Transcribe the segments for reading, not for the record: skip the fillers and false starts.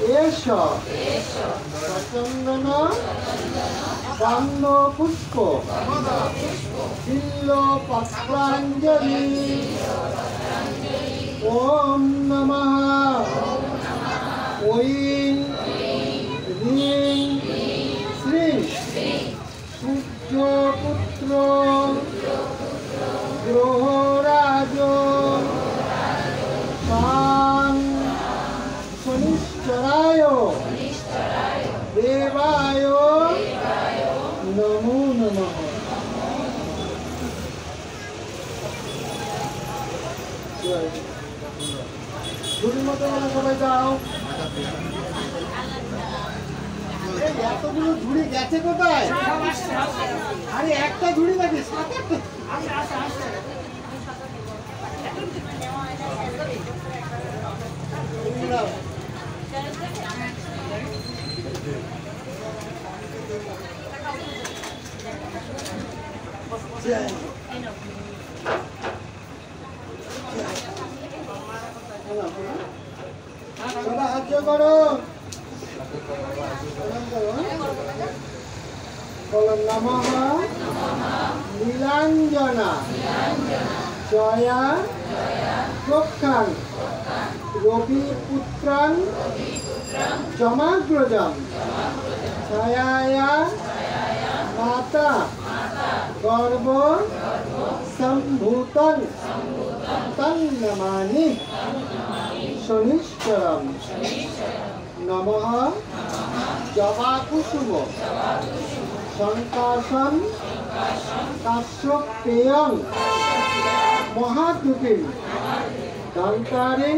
एष सचंदन बंद पुष्प बिल्लो पत्रांजलि ओम नमः ओं ह्रीं श्रीं सूर्यपुत्र ग्रहराज शनिश्चराय देवाय नमो नमः। ঝুড়ি মতো সবাই যাও। এতগুলো ঝুড়ি গেছে কোথায়? আরে একটা ঝুড়ি লাগে সাহায্য করো। নমঃ নীলাঞ্জনা জয়া প্রক্ষাং রবিপুত্রাং যমাগ্রজং ছায়ায়া মাতা গর্ভ সম্ভূতং তং নমামি শনিশ্চরম। নমঃ জবাকুসুম সংকাশং কাশ্যপেয়ং মহাদ্যুতিং দন্তারিং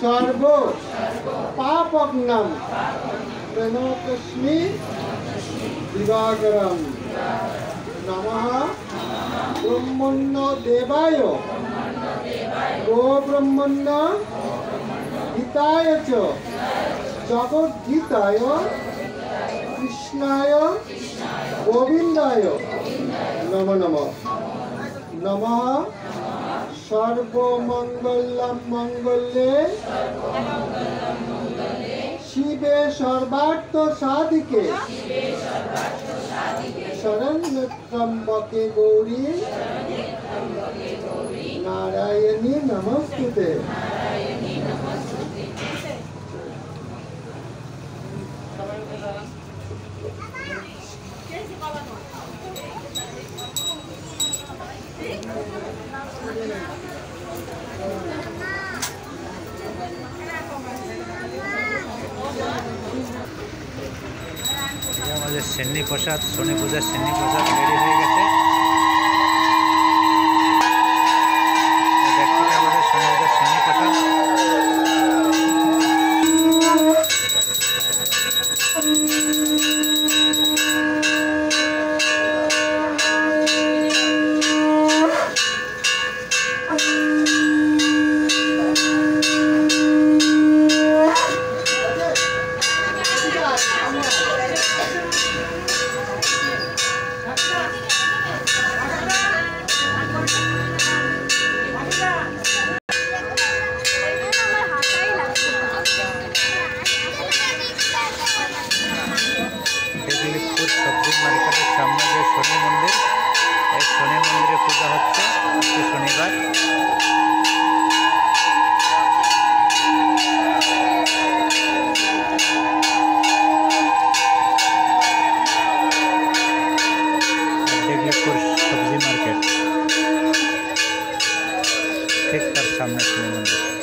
সর্ব পাপগ্নম প্রণতস্মি দিবাকরম। নমঃ ব্রহ্মণ্য দেবায় গো ব্রহ্মণ্য হিতায় চ জগদ্গীতায় কৃষ্ণায় গোবিন্দায় নমো নমঃ। নমঃ সর্বমঙ্গলম মঙ্গলে শিবে সর্বার্থ সাধিকে শরণ্যত্রম্বকে গৌরী নারায়ণী নমস্তুতে। আমাদের সেন্নি প্রসাদ শনি পূজার সেন্নি প্রসাদ রেডি হয়ে গেছে। দেখতে আমাদের শনি পূজার সেন্নি প্রসাদ সবজি মার্কেটের সামনে যে শনি মন্দির, এই শনি মন্দিরে পূজা হচ্ছে আজকে শনিবার। সবজি মার্কেট ঠিক তার সামনে শনি মন্দির।